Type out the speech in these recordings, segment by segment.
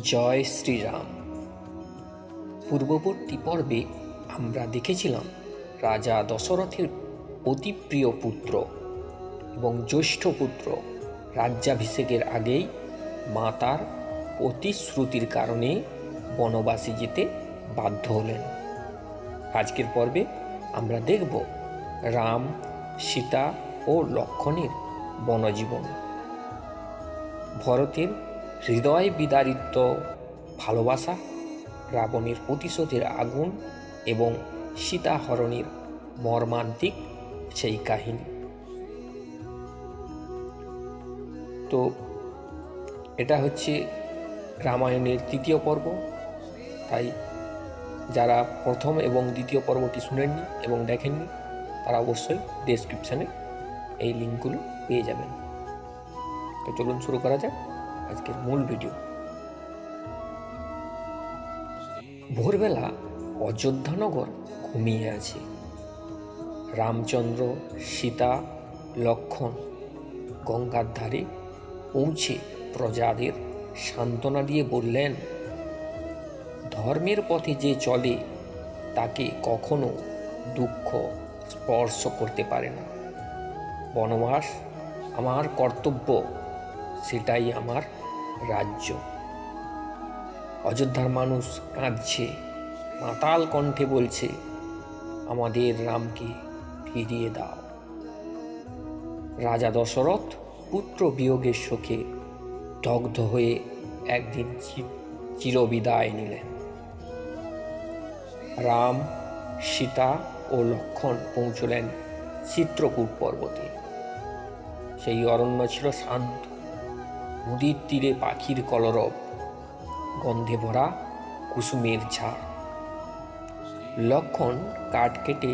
জয় শ্রীরাম। পূর্ববর্তী পর্বে আমরা দেখেছিলাম রাজা দশরথের অতি প্রিয় পুত্র এবং জ্যৈষ্ঠ পুত্র রাজ্যাভিষেকের আগেই মাতার প্রতিশ্রুতির কারণে বনবাসে যেতে বাধ্য হলেন। আজকের পর্বে আমরা দেখব রাম, সীতা ও লক্ষ্মণের বনজীবন। ভরতের হৃদয় বিদারিত ভালোবাসা, রাবণের প্রতিশোধের আগুন এবং সীতাহরণের মর্মান্তিক সেই কাহিনী। তো এটা হচ্ছে রামায়ণের তৃতীয় পর্ব, তাই যারা প্রথম এবং দ্বিতীয় পর্বটি শুনেননি এবং দেখেননি তারা অবশ্যই ডেসক্রিপশানে এই লিঙ্কগুলো পেয়ে যাবেন। তো চলুন শুরু করা যাক আজকের মূল ভিডিও। ভোরবেলা অযোধ্যানগর ঘুমিয়ে আছে। রামচন্দ্র, সীতা, লক্ষ্মণ গঙ্গার ধারে পৌঁছে প্রজাদের সান্ত্বনা দিয়ে বললেন, ধর্মের পথে যে চলে তাকে কখনো দুঃখ স্পর্শ করতে পারে না। বনবাস আমার কর্তব্য, সেটাই আমার রাজ্য। অযোধ্যার মানুষ কাঁদছে, মাতাল কণ্ঠে বলছে, আমাদের রামকে ফিরিয়ে দাও। রাজা দশরথ পুত্র বিয়োগের শোকে দগ্ধ হয়ে একদিন চিরবিদায় নিলেন। রাম, সীতা ও লক্ষ্মণ পৌঁছলেন চিত্রকূট পর্বতে। সেই অরণ্য ছিল শান্ত, নদীর তীরে পাখির কলরব, গন্ধে ভরা কুসুমের ঝাড়। লক্ষ্মণ কাঠ কেটে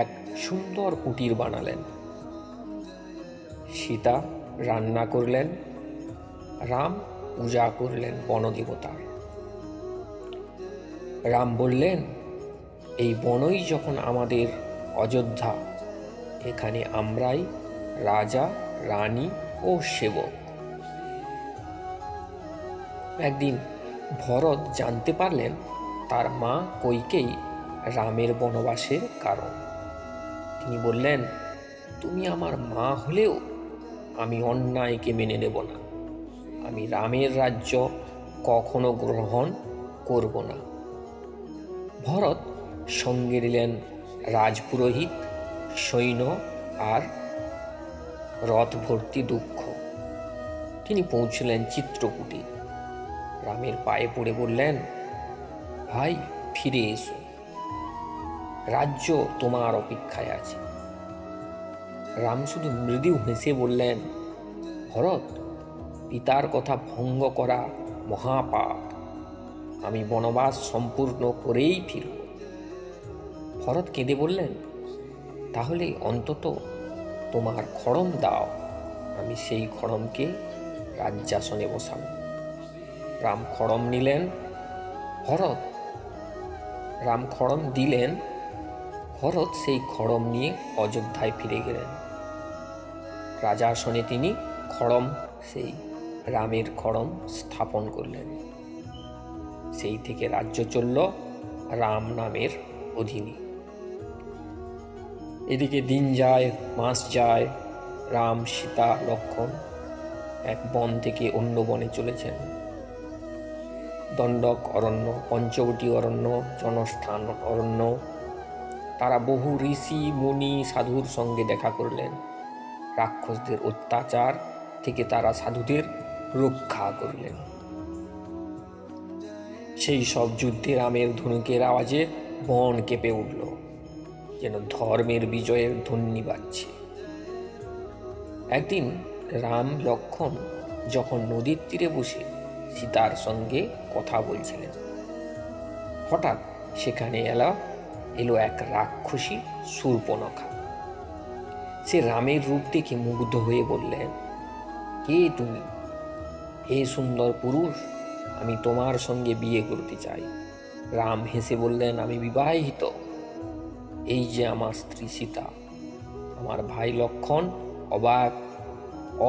এক সুন্দর কুটির বানালেন। সীতা রান্না করলেন, রাম পূজা করলেন বনদেবতার। রাম বললেন, এই বনই যখন আমাদের অযোধ্যা, এখানে আমরাই রাজা, রানী ও সেবক। একদিন ভরত জানতে পারলেন তার মা কইকেয়ী রামের বনবাসের কারণ। তিনি বললেন, তুমি আমার মা হলেও আমি অন্যায়কে মেনে নেব না। আমি রামের রাজ্য কখনো গ্রহণ করব না। ভরত সঙ্গে নিলেন রাজপুরোহিত, সৈন্য আর রথ ভর্তি দুঃখ। তিনি পৌঁছলেন চিত্রকূটে। রামের পায়ে পড়ে বললেন, ভাই ফিরে এসো, রাজ্য তোমার অপেক্ষায় আছে। রাম শুধু মৃদু হেসে বললেন, ভরত, পিতার কথা ভঙ্গ করা মহাপাপ। আমি বনবাস সম্পূর্ণ করেই ফিরব। ভরত কেঁদে বললেন, তাহলে অন্তত তোমার খড়ম দাও, আমি সেই খড়মকে রাজ্যাসনে বসাব। রাম খড়ম নিলেন। রাম খড়ম দিলেন। ভরত সেই খড়ম নিয়ে অযোধ্যায় ফিরে গেলেন। রাজাসনে তিনি খড়ম, সেই রামের খড়ম স্থাপন করলেন। সেই থেকে রাজ্য চলল রাম নামের অধীনে। এদিকে দিন যায়, মাস যায়, রাম, সীতা, লক্ষ্মণ এক বন থেকে অন্য বনে চলেছেন। দণ্ডক অরণ্য, পঞ্চবটী অরণ্য, জনস্থান অরণ্য। তারা বহু ঋষি, মুনি, সাধুর সঙ্গে দেখা করলেন। রাক্ষসদের অত্যাচার থেকে তারা সাধুদের রক্ষা করলেন। সেই সব যুদ্ধে রামের ধনুকের আওয়াজে বন কেঁপে উঠল, যেন ধর্মের বিজয়ের ধ্বনি বাজছে। একদিন রাম, লক্ষ্মণ যখন নদীর তীরে বসে সীতার সঙ্গে কথা বলছিলেন, হঠাৎ সেখানে এলো এক রাক্ষসী শূর্পণখা। সে রামের রূপ দেখে মুগ্ধ হয়ে বললেন, কে তুমি? হে সুন্দর পুরুষ, আমি তোমার সঙ্গে বিয়ে করতে চাই। রাম হেসে বললেন, আমি বিবাহিত। এই যে আমার স্ত্রী সীতা, আমার ভাই লক্ষ্মণ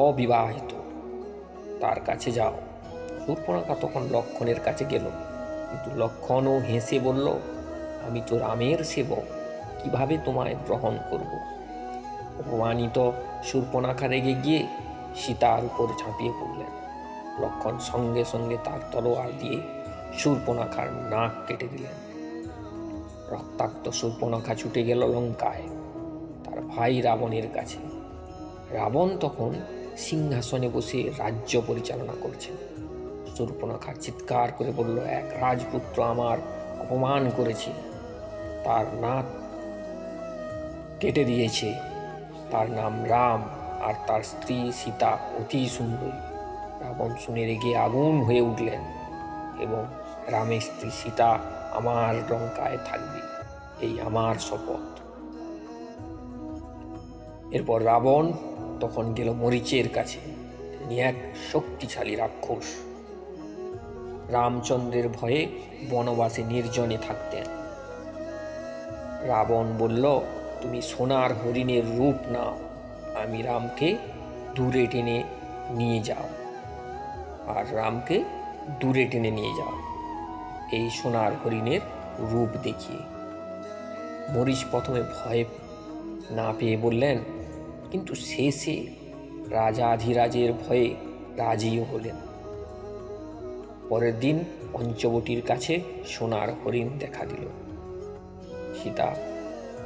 অবিবাহিত। তার কাছে যাও, শূর্পণখা তখন লক্ষ্মণের কাছে গেল, কিন্তু লক্ষ্মণও হেসে বলল, আমি তো রামের সেবক, কিভাবে তোমায় গ্রহণ করব? অপমানিত শূর্পণখা রেগে গিয়ে সীতার উপর ঝাঁপিয়ে পড়লেন। লক্ষ্মণ সঙ্গে সঙ্গে তার তলোয়ার দিয়ে শূর্পণখার নাক কেটে দিলেন। রক্তাক্ত শূর্পণখা ছুটে গেল লঙ্কায়, তার ভাই রাবণের কাছে। রাবণ তখন সিংহাসনে বসে রাজ্য পরিচালনা করছেন। শূর্পণখা চিৎকার করে বলল, এক রাজপুত্র আমার অপমান করেছে, তার নাক কেটে দিয়েছে। তার নাম রাম, আর তার স্ত্রী সীতা অতি সুন্দরী। রাবণ শুনে রেগে আগুন হয়ে উঠলেন এবং রামের স্ত্রী সীতা আমার লঙ্কায় থাকবে, এই আমার শপথ। এরপর রাবণ তখন গেল মরিচের কাছে। তিনি এক শক্তিশালী রাক্ষস। রামচন্দ্রের ভয়ে বনবাসে নির্জনে থাকতেন। রাবণ বলল, তুমি সোনার হরিণের রূপ নাও, আমি রামকে দূরে টেনে নিয়ে যাও, আর রামকে দূরে টেনে নিয়ে যাও এই সোনার হরিণের রূপ দেখিয়ে। মরিচ প্রথমে ভয় না পেয়ে বললেন, কিন্তু শেষে রাজাধিরাজের ভয়ে রাজিও হলেন। পরের দিন পঞ্চবটির কাছে সোনার হরিণ দেখা দিল। সীতা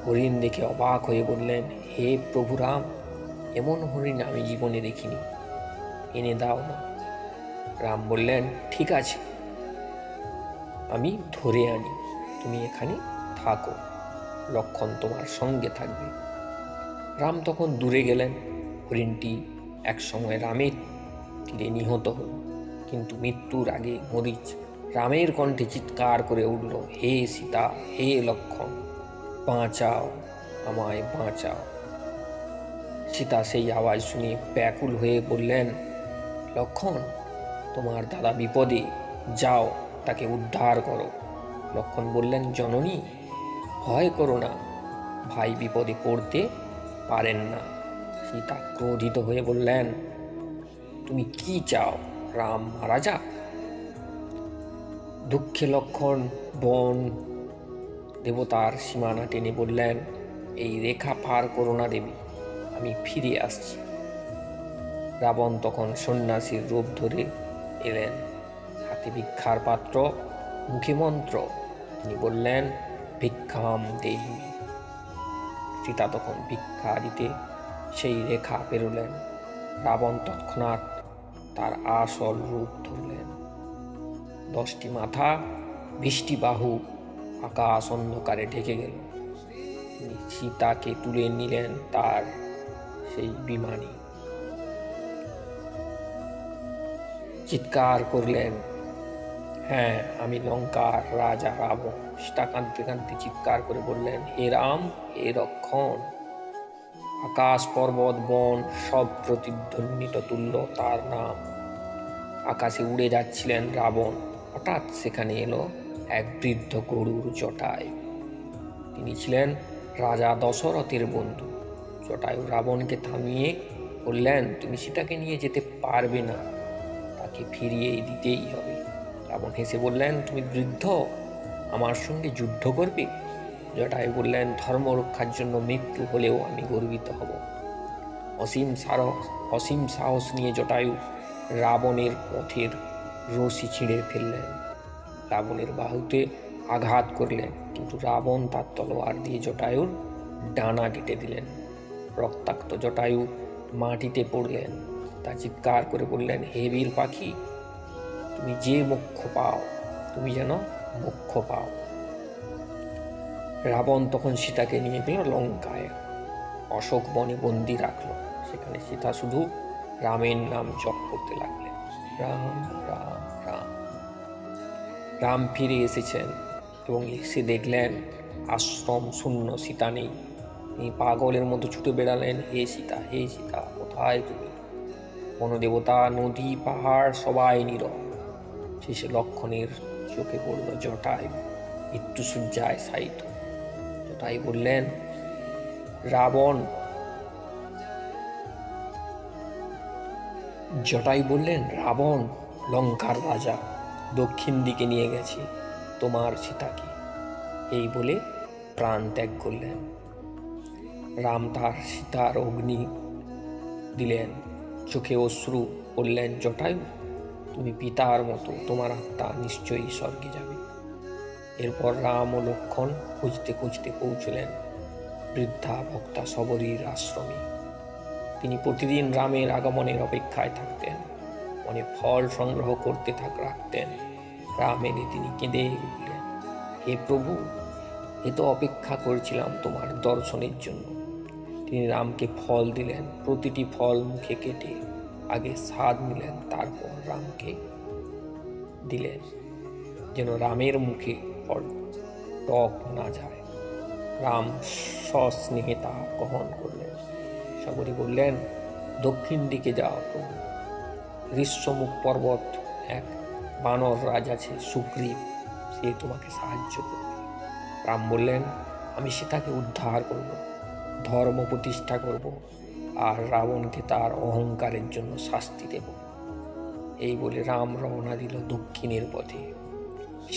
হরিণ দেখে অবাক হয়ে বললেন, হে প্রভু রাম, এমন হরিণ আমি জীবনে দেখিনি, এনে দাও না। রাম বললেন, ঠিক আছে, আমি ধরে আনি, তুমি এখানে থাকো, লক্ষ্মণ তোমার সঙ্গে থাকবে। রাম তখন দূরে গেলেন। হরিণটি একসময় রামের তীরে নিহত হল, কিন্তু মৃত্যুর আগে মরিচ রামের কণ্ঠে চিৎকার করে উঠল, হে সীতা, হে লক্ষ্মণ, বাঁচাও, আমায় বাঁচাও। সীতা সেই আওয়াজ শুনে ব্যাকুল হয়ে বললেন, লক্ষ্মণ, তোমার দাদা বিপদে, যাও তাকে উদ্ধার করো। লক্ষ্মণ বললেন, জননী, ভয় করো না, ভাই বিপদে পড়তে পারেন না। সীতা ক্রোধিত হয়ে বললেন, তুমি কি চাও, রাম মারা যাক? দুঃখে লক্ষ্মণ বন দেবতার সীমানা টেনে বললেন, এই রেখা পার করো না দেবী, আমি ফিরে আসছি। রাবণ তখন সন্ন্যাসীর রূপ ধরে এলেন, হাতে ভিক্ষার পাত্র, মুখে মন্ত্র। তিনি বললেন, ভিক্ষাম দেহি। সীতা তখন ভিক্ষা দিতে সেই রেখা পেরোলেন। রাবণ তৎক্ষণাৎ তার আসল রূপ ধরলেন। 10টি মাথা, 20টি বাহু, আকাশ অন্ধকারে ঢেকে গেল। তিনি সীতাকে তুলে নিলেন তার সেই বিমানে। চিৎকার করলেন, হ্যাঁ, আমি লঙ্কার রাজা রাবণ। সীতা কাঁদতে কাঁদতে চিৎকার করে বললেন, হে রাম, হে লক্ষ্মণ, আকাশ পর্বত বন সব প্রতিধ্বনিত তুল্য তার নাম। আকাশে উড়ে যাচ্ছিলেন রাবণ। হঠাৎ সেখানে এলো এক বৃদ্ধ গরুর জটায়ু। তিনি ছিলেন রাজা দশরথের বন্ধু। জটায়ু রাবণকে থামিয়ে বললেন, তুমি সীতাকে নিয়ে যেতে পারবে না, তাকে ফিরিয়ে দিতেই হবে। রাবণ হেসে বললেন, তুমি বৃদ্ধ, আমার সঙ্গে যুদ্ধ করবে? জটায়ু বললেন, ধর্ম রক্ষার জন্য মৃত্যু হলেও আমি গর্বিত হব। অসীম সাহস নিয়ে জটায়ু রাবণের পথের রশি ছিঁড়ে ফেললেন, রাবণের বাহুতে আঘাত করলেন, কিন্তু রাবণ তার তলোয়ার দিয়ে জটায়ুর ডানা কেটে দিলেন। রক্তাক্ত জটায়ু মাটিতে পড়লেন। তা চিৎকার করে বললেন, হে বীর পাখি, তুমি যে মোক্ষ পাও, তুমি যেন মোক্ষ পাও। রাবণ তখন সীতাকে নিয়ে গেল লঙ্কায়, অশোক বনে বন্দি রাখলো। সেখানে সীতা শুধু রামের নাম জপ করতে লাগলেন, রাম রাম রাম। রাম ফিরে এসেছেন এবং এসে দেখলেন আশ্রম শূন্য, সীতা নেই। তিনি পাগলের মতো ছুটে বেড়ালেন, হে সীতা, হে সীতা, কোথায় তুমি? বনদেবতা, নদী, পাহাড় সবাই নীরব। শেষে লক্ষ্মণের চোখে পড়ল জটায়ু মৃত্যুশয্যায় শায়িত। জটায়ু বললেন, রাবণ লঙ্কার রাজা দক্ষিণ দিকে নিয়ে গেছে তোমার সীতাকে, এই বলে প্রাণ ত্যাগ করলেন। রাম তার সীতার অগ্নি দিলেন, চোখে অশ্রু, বললেন, জটায়ু, তুমি পিতার মতো, তোমার আত্মা নিশ্চয়ই স্বর্গে যাবে। এরপর রাম ও লক্ষ্মণ খুঁজতে খুঁজতে পৌঁছলেন বৃদ্ধা ভক্তা শবরীর আশ্রমে। তিনি প্রতিদিন রামের আগমনের অপেক্ষায় থাকতেন, মনে ফল সংগ্রহ করতে রাখতেন। রাম এলে তিনি কেঁদে উঠলেন, হে প্রভু, এ তো অপেক্ষা করেছিলাম তোমার দর্শনের জন্য। তিনি রামকে ফল দিলেন, প্রতিটি ফল মুখে কেটে আগে স্বাদ নিলেন, তারপর রামকে দিলেন, যেন রামের মুখে ফল টক না যায়। রাম সস্নেহে তা গ্রহণ করলেন। শবরী বললেন, দক্ষিণ দিকে যাও প্রভু, ঋষ্যমুখ পর্বত এক বানর রাজ আছে সুগ্রীব, সে তোমাকে সাহায্য করবে। রাম বললেন, আমি সীতাকে উদ্ধার করব, ধর্ম প্রতিষ্ঠা করব, আর রাবণকে তার অহংকারের জন্য শাস্তি দেব। এই বলে রাম রওনা দিল দক্ষিণের পথে।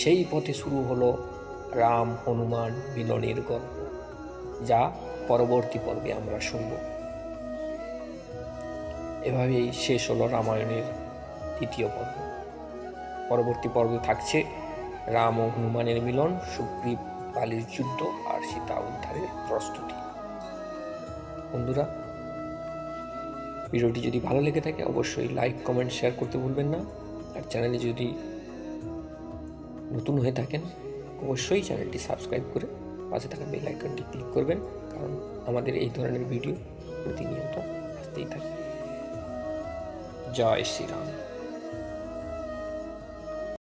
সেই পথে শুরু হলো রাম হনুমান মিলনের গল্প, যা পরবর্তী পর্বে আমরা শুনব। এভাবেই শেষ হলো রামায়ণের দ্বিতীয় পর্ব। পরবর্তী পর্বে থাকছে রাম ও হনুমানের মিলন, সুগ্রীব বালির যুদ্ধ আর সীতা উদ্ধারের প্রস্তুতি। বন্ধুরা, ভিডিওটি যদি ভালো লেগে থাকে অবশ্যই লাইক, কমেন্ট, শেয়ার করতে ভুলবেন না। আর চ্যানেলে যদি নতুন হয়ে থাকেন অবশ্যই চ্যানেলটি সাবস্ক্রাইব করে পাশে থাকা বেল আইকনটি ক্লিক করবেন, কারণ আমাদের এই ধরনের ভিডিও প্রতিনিয়ত আসতেই থাকে। জয় শ্রীরাম।